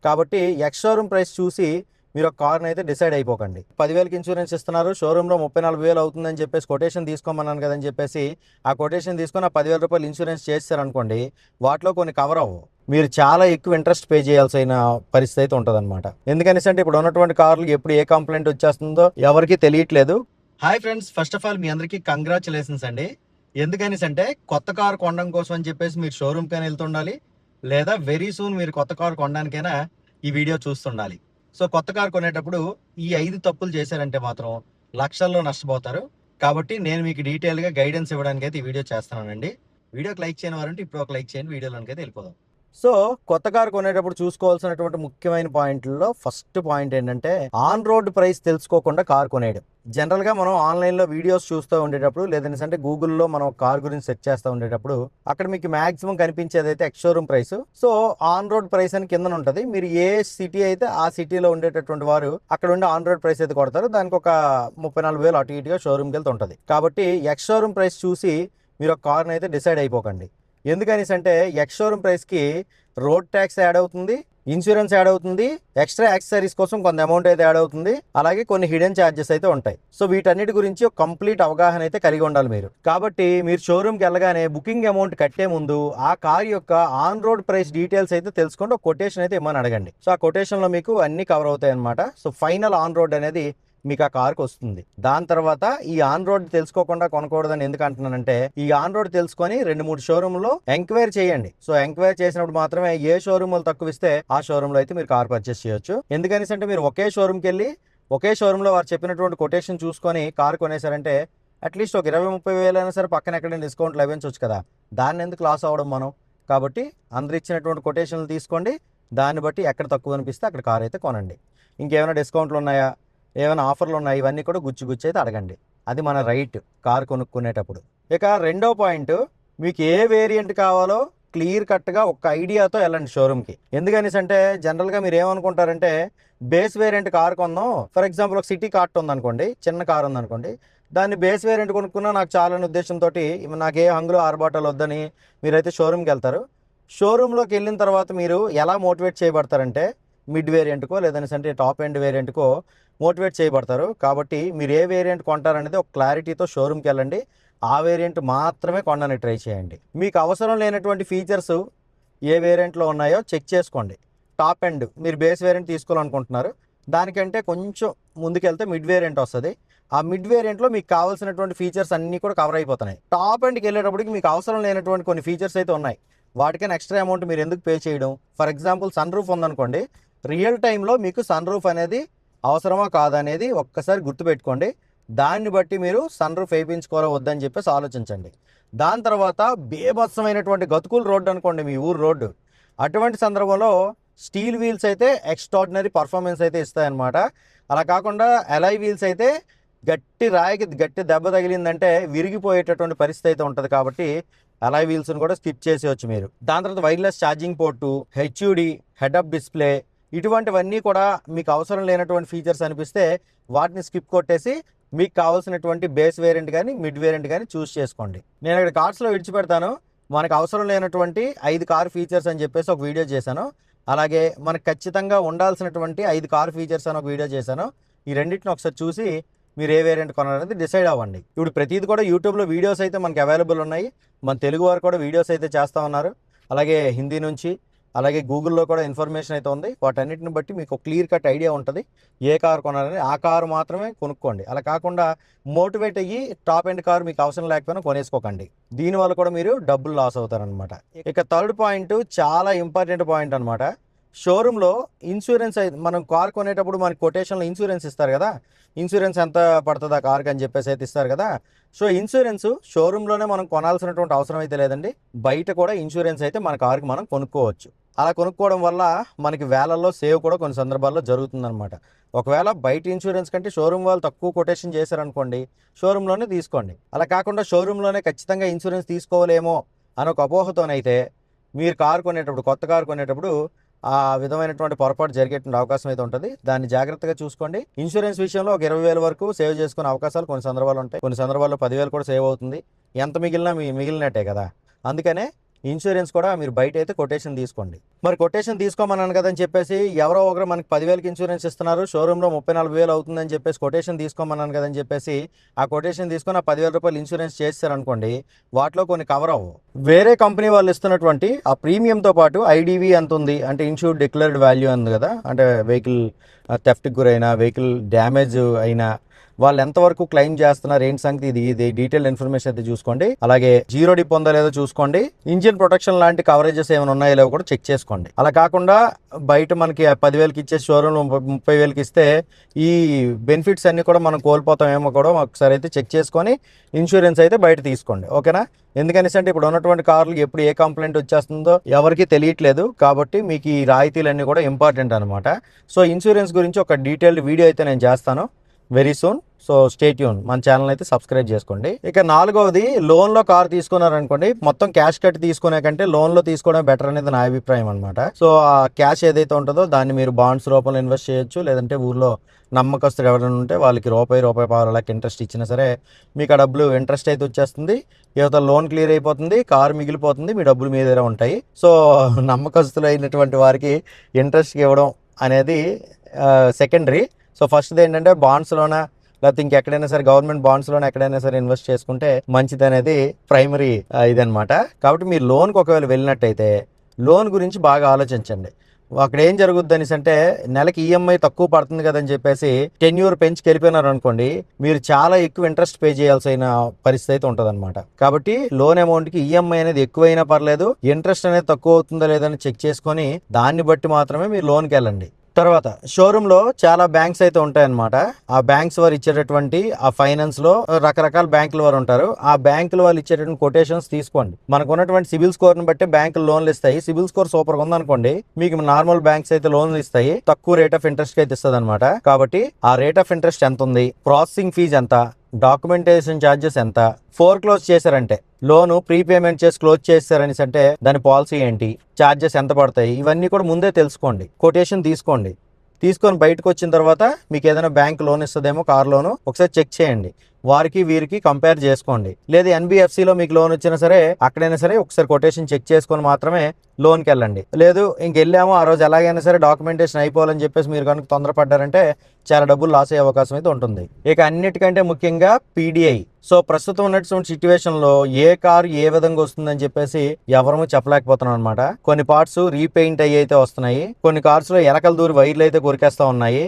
కాబట్టి ex showroom price చూసి మీరు ఒక కార్ని అయితే డిసైడ్ అయిపోకండి. 10,000కి ఇన్సూరెన్స్ ఇస్తున్నారు, షోరూంలో 30,000-40,000 అవుతుందని చెప్పేసి కొటేషన్ తీసుకోమన్నాను కదని చెప్పేసి ఆ కొటేషన్ తీసుకొని ఆ 10,000 రూపాయలు ఇన్సూరెన్స్ చేస్తారనుకోండి, వాటిలో కొన్ని కవర్ అవ్వవు. మీరు చాలా ఎక్కువ ఇంట్రెస్ట్ పే చేయాల్సిన పరిస్థితి అయితే ఉంటుందన్నమాట. ఎందుకనేసి అంటే ఇప్పుడు ఉన్నటువంటి కార్లు ఎప్పుడు ఏ కంప్లైంట్ వచ్చేస్తుందో ఎవరికి తెలియట్లేదు. Hi friends, first of all మీ అందరికీ కంగ్రాచులేషన్స్ అండి. ఎందుకనేసి అంటే కొత్త కారు కొనడం కోసం అని చెప్పేసి మీరు షోరూమ్కైనా వెళ్తుండాలి, లేదా వెరీ సూన్ మీరు కొత్త కారు కొనడానికైనా ఈ వీడియో చూస్తుండాలి. సో కొత్త కారు కొనేటప్పుడు ఈ 5 తప్పులు చేశారంటే మాత్రం లక్షల్లో నష్టపోతారు. కాబట్టి నేను మీకు డీటెయిల్గా గైడెన్స్ ఇవ్వడానికి అయితే ఈ వీడియో చేస్తున్నానండి. వీడియోకి లైక్ చేయని వారంటే ఇప్పుడు ఒక లైక్ చేయండి, వీడియోలోకి అయితే వెళ్ళిపోదాం. సో కొత్త కారు కొనేటప్పుడు చూసుకోవాల్సినటువంటి ముఖ్యమైన పాయింట్లలో ఫస్ట్ పాయింట్ ఏంటంటే ఆన్ రోడ్ ప్రైస్ తెలుసుకోకుండా కారు కొనేయడం. జనరల్గా మనం ఆన్లైన్లో వీడియోస్ చూస్తూ ఉండేటప్పుడు, లేదంటే గూగుల్లో మనం కార్ గురించి సెర్చ్ చేస్తూ ఉండేటప్పుడు అక్కడ మీకు మాక్సిమం కనిపించేది అయితే ex showroom price. So on road price అని కింద ఉంటుంది. మీరు ఏ సిటీ అయితే ఆ సిటీలో ఉండేటటువంటి వారు అక్కడ ఉండే ఆన్ రోడ్ ప్రైస్ అయితే కొడతారు. దానికి ఒక 34,000 అటు ఇటుగా షోరూమ్కి వెళ్తూ ఉంటుంది. కాబట్టి ఎక్స్ షోరూమ్ ప్రైస్ చూసి మీరు ఒక కార్ని అయితే డిసైడ్ అయిపోకండి. ఎందుకనేసి అంటే ఎక్స్ షోరూమ్ ప్రైస్కి రోడ్ ట్యాక్స్ యాడ్ అవుతుంది, ఇన్సూరెన్స్ యాడ్ అవుతుంది, ఎక్స్ట్రా యాక్సెసరీస్ కోసం కొంత అమౌంట్ అయితే యాడ్ అవుతుంది, అలాగే కొన్ని హిడెన్ ఛార్జెస్ అయితే ఉంటాయి. సో వీటన్నిటి గురించి ఒక కంప్లీట్ అవగాహన అయితే కలిగి ఉండాలి మీరు. కాబట్టి మీరు షోరూమ్కి వెళ్ళగానే బుకింగ్ అమౌంట్ కట్టే ముందు ఆ కార్ యొక్క ఆన్ రోడ్ ప్రైస్ డీటెయిల్స్ అయితే తెలుసుకోండి. ఒక కొటేషన్ అయితే ఇమ్మని అడగండి. సో ఆ కొటేషన్లో మీకు అన్ని కవర్ అవుతాయి అనమాట. సో ఫైనల్ ఆన్ రోడ్ అనేది మీకు ఆ కార్కి వస్తుంది. దాని తర్వాత ఈ ఆన్ రోడ్ తెలుసుకోకుండా కొనకూడదని ఎందుకు అంటున్నానంటే, ఈ ఆన్ రోడ్ తెలుసుకొని 2-3 షోరూమ్లో ఎంక్వైరీ చేయండి. సో ఎంక్వైరీ చేసినప్పుడు మాత్రమే ఏ షోరూమ్ తక్కువ ఇస్తే ఆ షోరూమ్లో అయితే మీరు కార్ పర్చేస్ చేయొచ్చు. ఎందుకనేసి అంటే మీరు ఒకే షోరూమ్కి వెళ్ళి ఒకే షోరూమ్లో వారు చెప్పినటువంటి కొటేషన్ చూసుకొని కార్ కొనేసారంటే అట్లీస్ట్ ఒక 20-30 వేలు అయినా సరే పక్కన ఎక్కడైనా డిస్కౌంట్ లభించవచ్చు కదా. దాన్ని ఎందుకు లాస్ అవ్వడం మనం? కాబట్టి అందరు ఇచ్చినటువంటి కొటేషన్లు తీసుకోండి, దాన్ని బట్టి ఎక్కడ తక్కువ అనిపిస్తే అక్కడ కార్ అయితే కొనండి. ఇంకేమైనా డిస్కౌంట్లు ఉన్నాయా, ఏమైనా ఆఫర్లు ఉన్నాయి, ఇవన్నీ కూడా గుచ్చి అయితే అడగండి. అది మన రైట్ కార్ కొనుక్కునేటప్పుడు. ఇక రెండో పాయింట్, మీకు ఏ వేరియంట్ కావాలో క్లియర్ కట్గా ఒక ఐడియాతో వెళ్ళండి షోరూమ్కి. ఎందుకనేసి అంటే జనరల్గా మీరు ఏమనుకుంటారంటే బేస్ వేరియంట్ కార్ కొందాం. ఫర్ ఎగ్జాంపుల్ ఒక సిటీ కార్ట్ ఉందనుకోండి, చిన్న కార్ ఉందనుకోండి, దాన్ని బేస్ వేరియంట్ కొనుక్కున్నా నాకు చాలా అనే ఉద్దేశంతో నాకు ఏ హంగులు ఆర్బాటాలు వద్దని మీరైతే షోరూమ్కి వెళ్తారు. షోరూంలోకి వెళ్ళిన తర్వాత మీరు ఎలా మోటివేట్ చేయబడతారంటే మిడ్ వేరియంట్కో లేదంటే టాప్ ఎండ్ వేరియంట్కో మోటివేట్ చేయబడతారు. కాబట్టి మీరు ఏ వేరియంట్ కొంటారనేది ఒక క్లారిటీతో షోరూమ్కి వెళ్ళండి. ఆ వేరియంట్ మాత్రమే కొనడానికి ట్రై చేయండి. మీకు అవసరం లేనటువంటి ఫీచర్స్ ఏ వేరియంట్లో ఉన్నాయో చెక్ చేసుకోండి. టాప్ ఎండ్ మీరు బేస్ వేరియంట్ తీసుకోవాలనుకుంటున్నారు, దానికంటే కొంచెం ముందుకెళ్తే మిడ్ వేరియంట్ వస్తుంది. ఆ మిడ్ వేరియంట్లో మీకు కావాల్సినటువంటి ఫీచర్స్ అన్నీ కూడా కవర్ అయిపోతున్నాయి. టాప్ ఎండ్కి వెళ్ళేటప్పటికి మీకు అవసరం లేనటువంటి కొన్ని ఫీచర్స్ అయితే ఉన్నాయి. వాటికైనా ఎక్స్ట్రా అమౌంట్ మీరు ఎందుకు పే చేయడం? ఫర్ ఎగ్జాంపుల్ సన్ రూఫ్ ఉందనుకోండి, రియల్ టైంలో మీకు సన్ రూఫ్ అనేది అవసరమా కాదనేది ఒక్కసారి గుర్తుపెట్టుకోండి. దాన్ని బట్టి మీరు సన్ రూఫ్ వేయించుకోవాలో వద్దని చెప్పేసి ఆలోచించండి. దాని తర్వాత బేభత్సమైనటువంటి గతుకుల రోడ్డు అనుకోండి, మీ ఊరు రోడ్డు, అటువంటి సందర్భంలో స్టీల్ వీల్స్ అయితే ఎక్స్ట్రాడినరీ పర్ఫార్మెన్స్ అయితే ఇస్తాయన్నమాట. అలా కాకుండా అలాయ్ వీల్స్ అయితే గట్టి రాయికి గట్టి దెబ్బ తగిలిందంటే విరిగిపోయేటటువంటి పరిస్థితి అయితే ఉంటుంది. కాబట్టి అలాయ్ వీల్స్ని కూడా స్కిప్ చేసేయచ్చు మీరు. దాని తర్వాత wireless charging port, HUD, head up display, ఇటువంటివన్నీ కూడా మీకు అవసరం లేనటువంటి ఫీచర్స్ అనిపిస్తే వాటిని స్కిప్ కొట్టేసి మీకు కావాల్సినటువంటి బేస్ వేరియంట్ కానీ మిడ్ వేరియంట్ కానీ చూస్ చేసుకోండి. నేను ఇక్కడ కార్డ్స్లో విడిచిపెడతాను. మనకు అవసరం లేనటువంటి 5 కార్ ఫీచర్స్ అని చెప్పేసి ఒక వీడియో చేశాను. అలాగే మనకు ఖచ్చితంగా ఉండాల్సినటువంటి 5 కార్ ఫీచర్స్ అని ఒక వీడియో చేశాను. ఈ రెండింటిని ఒకసారి చూసి మీరు ఏ వేరియంట్ కొనాలనేది డిసైడ్ అవ్వండి. ఇప్పుడు ప్రతిది కూడా యూట్యూబ్లో వీడియోస్ అయితే మనకి అవైలబుల్ ఉన్నాయి. మన తెలుగు వారు కూడా వీడియోస్ అయితే చేస్తూ ఉన్నారు. అలాగే హిందీ నుంచి, అలాగే గూగుల్లో కూడా ఇన్ఫర్మేషన్ అయితే ఉంది. వాటన్నిటిని బట్టి మీకు క్లియర్ కట్ ఐడియా ఉంటుంది ఏ కారు కొనాలని. ఆ కారు మాత్రమే కొనుక్కోండి. అలా కాకుండా మోటివేట్ అయ్యి టాప్ ఎండ్ కారు మీకు అవసరం లేకపోయినా కొనేసుకోకండి. దీనివల్ల కూడా మీరు డబ్బులు లాస్ అవుతారనమాట. ఇక థర్డ్ పాయింట్ చాలా ఇంపార్టెంట్ పాయింట్ అనమాట. షోరూంలో ఇన్సూరెన్స్ మనం కార్ కొనేటప్పుడు మనకి కొటేషన్లో ఇన్సూరెన్స్ ఇస్తారు కదా, ఇన్సూరెన్స్ ఎంత పడుతుంది ఆ కార్కి అని చెప్పేసి అయితే ఇస్తారు కదా. సో ఇన్సూరెన్స్ షోరూంలోనే మనం కొనాల్సినటువంటి అవసరం అయితే లేదండి. బయట కూడా ఇన్సూరెన్స్ అయితే మన కార్కి మనం కొనుక్కోవచ్చు. అలా కొనుక్కోవడం వల్ల మనకి వేలల్లో సేవ్ కూడా కొన్ని సందర్భాల్లో జరుగుతుందన్నమాట. ఒకవేళ బయట ఇన్సూరెన్స్ కంటే షోరూమ్ వాళ్ళు తక్కువ కొటేషన్ చేశారనుకోండి, షోరూంలోనే తీసుకోండి. అలా కాకుండా షోరూంలోనే ఖచ్చితంగా ఇన్సూరెన్స్ తీసుకోవాలేమో అని ఒక అపోహతోనైతే మీరు కారు కొనేటప్పుడు, కొత్త కారు కొనేటప్పుడు ఆ విధమైనటువంటి పొరపాటు జరిగేటువంటి అవకాశం అయితే ఉంటుంది. దాన్ని జాగ్రత్తగా చూసుకోండి. ఇన్సూరెన్స్ విషయంలో ఒక 20,000 వరకు సేవ్ చేసుకునే అవకాశాలు కొన్ని సందర్భాలు ఉంటాయి. కొన్ని సందర్భాల్లో 10,000 కూడా సేవ్ అవుతుంది. ఎంత మిగిలినా మిగిలినట్టే కదా. అందుకనే ఇన్సూరెన్స్ కూడా మీరు బయట అయితే కొటేషన్ తీసుకోండి. మరి కొటేషన్ తీసుకోమన్నాను కదని చెప్పేసి ఎవరో ఒకరు మనకి 10,000కి ఇన్సూరెన్స్ ఇస్తున్నారు, షోరూంలో 34,000 అవుతుందని చెప్పేసి కొటేషన్ తీసుకోమన్నాను కదని చెప్పేసి ఆ కొటేషన్ తీసుకొని ఆ 10,000 రూపాయలు ఇన్సూరెన్స్ చేస్తారనుకోండి, వాటిలో కొన్ని కవర్ అవ్వవు. వేరే కంపెనీ వాళ్ళు ఇస్తున్నటువంటి ఆ ప్రీమియంతో పాటు ఐడివి ఎంత ఉంది అంటే ఇన్సూర్డ్ డిక్లేర్డ్ వాల్యూ ఉంది కదా, అంటే వెహికల్ థెఫ్ట్కి గురైనా వెహికల్ డ్యామేజ్ అయినా వాళ్ళు ఎంతవరకు క్లెయిమ్ చేస్తున్నారు ఏంటి సంగతి, ఇది డీటెయిల్ ఇన్ఫర్మేషన్ అయితే చూసుకోండి. అలాగే జీరో డిప్ ఉందా లేదో చూసుకోండి. ఇంజిన్ ప్రొటెక్షన్ లాంటి కవరేజెస్ ఏమైనా ఉన్నాయో లేవో కూడా చెక్ చేసుకోండి. అలా కాకుండా బయట మనకి 10,000కి ఇచ్చే షోరూమ్ 30,000కి ఇస్తే ఈ బెనిఫిట్స్ అన్ని కూడా మనం కోల్పోతామేమో కూడా ఒకసారి అయితే చెక్ చేసుకొని ఇన్సూరెన్స్ అయితే బయట తీసుకోండి. ఓకేనా? ఎందుకనేసి అంటే ఇప్పుడు ఉన్నటువంటి కార్లు ఎప్పుడు ఏ కంప్లైంట్ వచ్చేస్తుందో ఎవరికి తెలియట్లేదు, కాబట్టి మీకు ఈ రాయితీలన్నీ కూడా ఇంపార్టెంట్ అనమాట. సో ఇన్సూరెన్స్ గురించి ఒక డీటెయిల్డ్ వీడియో అయితే నేను చేస్తాను very soon. So stay tune, మన ఛానల్ అయితే సబ్స్క్రైబ్ చేసుకోండి. ఇక 4వది, లోన్లో కార్ తీసుకున్నారనుకోండి, మొత్తం క్యాష్ కట్టి తీసుకునే కంటే లోన్లో తీసుకోవడం బెటర్ అనేది నా అభిప్రాయం అనమాట. సో ఆ క్యాష్ ఏదైతే ఉంటుందో దాన్ని మీరు బాండ్స్ రూపంలో ఇన్వెస్ట్ చేయొచ్చు, లేదంటే ఊర్లో నమ్మకస్తులు ఎవరైనా ఉంటే వాళ్ళకి రూపాయి పావులకి ఇంట్రెస్ట్ ఇచ్చినా సరే మీకు ఆ డబ్బులు ఇంట్రెస్ట్ అయితే వచ్చేస్తుంది. యువత లోన్ క్లియర్ అయిపోతుంది, కారు మిగిలిపోతుంది, మీ డబ్బులు మీ దగ్గర ఉంటాయి. సో నమ్మకస్తులు అయినటువంటి వారికి ఇంట్రెస్ట్ ఇవ్వడం అనేది సెకండరీ. సో ఫస్ట్ది ఏంటంటే బాండ్స్లోన లేకపోతే ఇంకెక్కడైనా సరే గవర్నమెంట్ బాండ్స్లోనే ఎక్కడైనా సరే ఇన్వెస్ట్ చేసుకుంటే మంచిది అనేది ప్రైమరీ ఇదనమాట. కాబట్టి మీరు లోన్కి ఒకవేళ వెళ్ళినట్టయితే లోన్ గురించి బాగా ఆలోచించండి. అక్కడ ఏం జరుగుద్ది అనేసి అంటే నెలకి ఈఎంఐ తక్కువ పడుతుంది కదని చెప్పేసి టెన్యూర్ పెంచి వెళ్ళిపోయినారు అనుకోండి, మీరు చాలా ఎక్కువ ఇంట్రెస్ట్ పే చేయాల్సిన పరిస్థితి అయితే ఉంటుంది అనమాట. కాబట్టి లోన్ అమౌంట్కి ఈఎంఐ అనేది ఎక్కువైనా పర్లేదు, ఇంట్రెస్ట్ అనేది తక్కువ అవుతుందా లేదని చెక్ చేసుకొని దాన్ని బట్టి మాత్రమే మీరు లోన్కి వెళ్ళండి. తర్వాత షోరూంలో చాలా బ్యాంక్స్ అయితే ఉంటాయన్నమాట. ఆ బ్యాంక్స్ వారు ఇచ్చేటటువంటి ఆ ఫైనాన్స్ లో రకరకాల బ్యాంకుల వారు ఉంటారు. ఆ బ్యాంకుల వాళ్ళు ఇచ్చేటటువంటి కొటేషన్స్ తీసుకోండి. మనకు ఉన్నటువంటి సిబిల్ స్కోర్ ని బట్టి బ్యాంకులు లోన్లు ఇస్తాయి. సిబిల్ స్కోర్ సూపర్ గా ఉందనుకోండి, మీకు నార్మల్ బ్యాంక్స్ అయితే లోన్లు ఇస్తాయి, తక్కువ రేట్ ఆఫ్ ఇంట్రెస్ట్ అయితే ఇస్తుంది అనమాట. కాబట్టి ఆ రేట్ ఆఫ్ ఇంట్రెస్ట్ ఎంత ఉంది, ప్రాసెసింగ్ ఫీజు ఎంత, డాక్యుమెంటేషన్ ఛార్జెస్ ఎంత, ఫోర్ క్లోజ్ చేశారంటే లోను ప్రీపేమెంట్ చేసి క్లోజ్ చేస్తారని అంటే దాని పాలసీ ఏంటి, ఛార్జెస్ ఎంత పడతాయి, ఇవన్నీ కూడా ముందే తెలుసుకోండి. కొటేషన్ తీసుకోండి. తీసుకొని బయటకు వచ్చిన తర్వాత మీకు ఏదైనా బ్యాంక్ లోన్ ఇస్తుందేమో కార్ లోను, ఒకసారి చెక్ చేయండి. వారికి వీరికి కంపేర్ చేసుకోండి. లేదు ఎన్బిఎఫ్సిలో మీకు లోన్ వచ్చినా సరే అక్కడైనా సరే ఒకసారి కొటేషన్ చెక్ చేసుకొని మాత్రమే లోన్కి వెళ్ళండి. లేదు ఇంకెళ్ళామో ఆ రోజు ఎలాగైనా సరే డాక్యుమెంటేషన్ అయిపోవాలని చెప్పేసి మీరు కనుక తొందరపడ్డారంటే చాలా డబ్బులు లాస్ అయ్యే అవకాశం అయితే ఉంటుంది. ఇక అన్నిటికంటే ముఖ్యంగా పీడిఐ. సో ప్రస్తుతం ఉన్నటువంటి సిచ్యువేషన్లో ఏ కారు ఏ విధంగా వస్తుందని చెప్పేసి ఎవరూ చెప్పలేకపోతున్నాం అనమాట. కొన్ని పార్ట్స్ రీపెయింట్ అయ్యి అయితే వస్తున్నాయి, కొన్ని కార్స్లో ఎలకల దూరి వైర్లు అయితే కొరికేస్తూ ఉన్నాయి,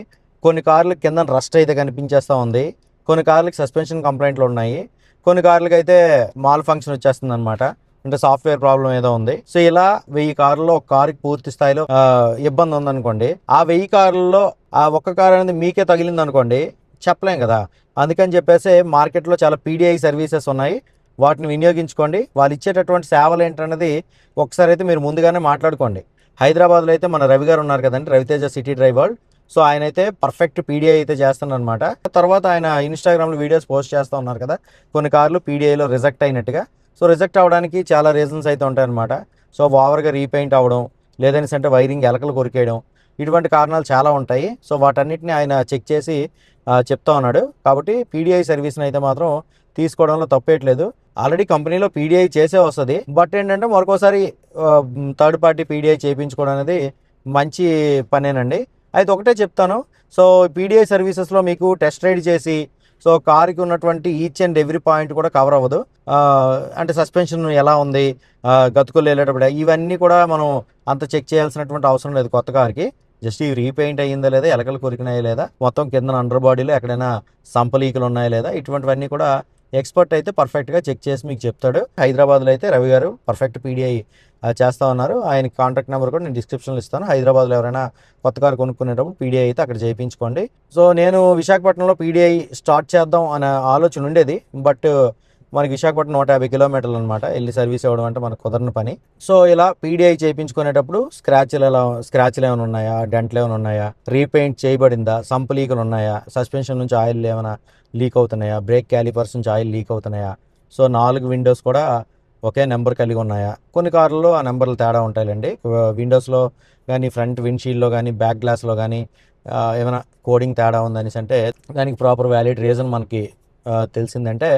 కొన్ని కార్లు కింద రస్ట్ అయితే కనిపించేస్తూ ఉంది, కొన్ని కార్లకి సస్పెన్షన్ కంప్లైంట్లు ఉన్నాయి, కొన్ని కార్లకి అయితే మాల్ ఫంక్షన్ వచ్చేస్తుంది అనమాట, అంటే సాఫ్ట్వేర్ ప్రాబ్లం ఏదో ఉంది. సో ఇలా 1000 కార్లలో ఒక కారుకి పూర్తి స్థాయిలో ఇబ్బంది ఉందనుకోండి, ఆ 1000 కార్లలో ఆ ఒక్క కారు అనేది మీకే తగిలింది అనుకోండి, చెప్పలేం కదా. అందుకని చెప్పేసి మార్కెట్లో చాలా పీడిఐ సర్వీసెస్ ఉన్నాయి, వాటిని వినియోగించుకోండి. వాళ్ళు ఇచ్చేటటువంటి సేవలు ఏంటన్నది ఒకసారి అయితే మీరు ముందుగానే మాట్లాడుకోండి. హైదరాబాద్లో అయితే మన రవి గారు ఉన్నారు కదండి, రవితేజ సిటీ డ్రైవర్. సో ఆయన అయితే పర్ఫెక్ట్ పీడిఐ అయితే చేస్తున్నారు అనమాట. తర్వాత ఆయన ఇన్స్టాగ్రామ్లో వీడియోస్ పోస్ట్ చేస్తూ ఉన్నారు కదా, కొన్ని కార్లు పీడిఐలో రిజెక్ట్ అయినట్టుగా. సో రిజెక్ట్ అవ్వడానికి చాలా రీజన్స్ అయితే ఉంటాయన్నమాట. సో ఓవర్గా రీపెయింట్ అవ్వడం, లేదని అంటే వైరింగ్ ఎలకలు కొరికేయడం, ఇటువంటి కారణాలు చాలా ఉంటాయి. సో వాటన్నిటిని ఆయన చెక్ చేసి చెప్తా ఉన్నాడు. కాబట్టి పీడిఐ సర్వీస్ని అయితే మాత్రం తీసుకోవడంలో తప్పేయట్లేదు. ఆల్రెడీ కంపెనీలో పీడిఐ చేసే వస్తుంది, బట్ ఏంటంటే మరొకసారి థర్డ్ పార్టీ పీడిఐ చేయించుకోవడం అనేది మంచి పనేనండి. అయితే ఒకటే చెప్తాను, సో పీడిఐ సర్వీసెస్లో మీకు టెస్ట్ రైడ్ చేసి సో కార్కి ఉన్నటువంటి ఈచ్ అండ్ ఎవ్రీ పాయింట్ కూడా కవర్ అవ్వదు. అంటే సస్పెన్షన్ ఎలా ఉంది, గతుకులు వెళ్ళేటప్పుడు ఇవన్నీ కూడా మనం అంత చెక్ చేయాల్సినటువంటి అవసరం లేదు. కొత్త కార్కి జస్ట్ ఇవి రీపెయింట్ అయ్యిందా లేదా, ఎలకలు కొరికినాయా లేదా, మొత్తం కింద అండర్ బాడీలో ఎక్కడైనా సంపలీకలు ఉన్నాయా లేదా, ఇటువంటివన్నీ కూడా ఎక్స్పర్ట్ అయితే పర్ఫెక్ట్గా చెక్ చేసి మీకు చెప్తాడు. హైదరాబాద్లో అయితే రవి గారు పర్ఫెక్ట్ పీడిఐ చేస్తూ ఉన్నారు. ఆయన కాంటాక్ట్ నెంబర్ కూడా నేను డిస్క్రిప్షన్లో ఇస్తాను. హైదరాబాద్లో ఎవరైనా కొత్త కారు కొనుక్కునేటప్పుడు పీడిఐ అయితే అక్కడ చేయించుకోండి. సో నేను విశాఖపట్నంలో పీడిఐ స్టార్ట్ చేద్దాం అనే ఆలోచన ఉండేది, బట్ మనకి విశాఖపట్నం 150 కిలోమీటర్లు అనమాట, వెళ్ళి సర్వీస్ ఇవ్వడం అంటే మనకు కుదరని పని. సో ఇలా పీడిఐ చేయించుకునేటప్పుడు స్క్రాచ్లు ఏమైనా ఉన్నాయా, డెంట్లు ఏమైనా ఉన్నాయా, రీపెయింట్ చేయబడిందా, సంపలీకలు ఉన్నాయా, సస్పెన్షన్ నుంచి ఆయిల్ ఏమైనా లీక్ అవుతున్నాయా, బ్రేక్ క్యాలిపర్స్ నుంచి ఆయిల్ లీక్ అవుతున్నాయా, సో 4 విండోస్ కూడా ఒకే నెంబర్ కలిగి ఉన్నాయా. కొన్ని కార్లలో ఆ నెంబర్లు తేడా ఉంటాయండి. విండోస్లో కానీ, ఫ్రంట్ విండ్షీల్డ్లో కానీ, బ్యాక్ గ్లాస్లో కానీ ఏమైనా కోడింగ్ తేడా ఉందనేసి అంటే దానికి ప్రాపర్ వ్యాలిడ్ రీజన్ మనకి తెలిసిందంటే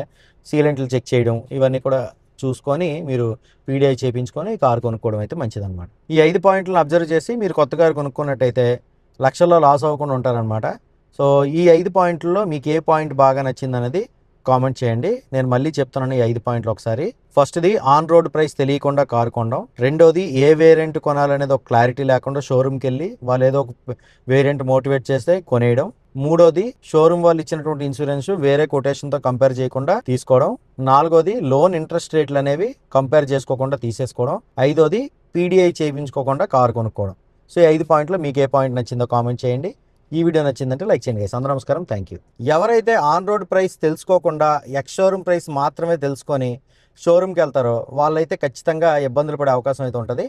సీలెంట్లు చెక్ చేయడం, ఇవన్నీ కూడా చూసుకొని మీరు పీడిఐ చేయించుకొని కారు కొనుక్కోవడం అయితే మంచిదన్నమాట. ఈ 5 పాయింట్లను అబ్జర్వ్ చేసి మీరు కొత్త కారు కొనుక్కున్నట్టయితే లక్షల్లో లాస్ అవ్వకుండా ఉంటారనమాట. సో ఈ 5 పాయింట్లలో మీకు ఏ పాయింట్ బాగా నచ్చిందనేది కామెంట్ చేయండి. నేను మళ్ళీ చెప్తున్నాను ఈ 5 పాయింట్లు ఒకసారి. ఫస్ట్ది ఆన్ రోడ్ ప్రైస్ తెలియకుండా కారు కొనడం. రెండోది ఏ వేరియంట్ కొనాలనేది ఒక క్లారిటీ లేకుండా షోరూమ్కి వెళ్ళి వాళ్ళు ఏదో ఒక వేరియంట్ మోటివేట్ చేస్తే కొనేయడం. మూడోది షోరూమ్ వాళ్ళు ఇచ్చినటువంటి ఇన్సూరెన్స్ వేరే కొటేషన్తో కంపేర్ చేయకుండా తీసుకోవడం. నాలుగోది లోన్ ఇంట్రెస్ట్ రేట్లు అనేవి కంపేర్ చేసుకోకుండా తీసేసుకోవడం. ఐదోది పీడిఐ చేయించుకోకుండా కారు కొనుక్కోవడం. సో ఈ 5 పాయింట్లో మీకు ఏ పాయింట్ నచ్చిందో కామెంట్ చేయండి. ఈ వీడియో నచ్చిందంటే లైక్ చేయండి గైస్. అందరూ నమస్కారం, థ్యాంక్ యూ. ఎవరైతే ఆన్ రోడ్ ప్రైస్ తెలుసుకోకుండా ఎక్స్ షోరూమ్ ప్రైస్ మాత్రమే తెలుసుకొని షోరూమ్కి వెళ్తారో వాళ్ళైతే ఖచ్చితంగా ఇబ్బందులు పడే అవకాశం అయితే ఉంటుంది.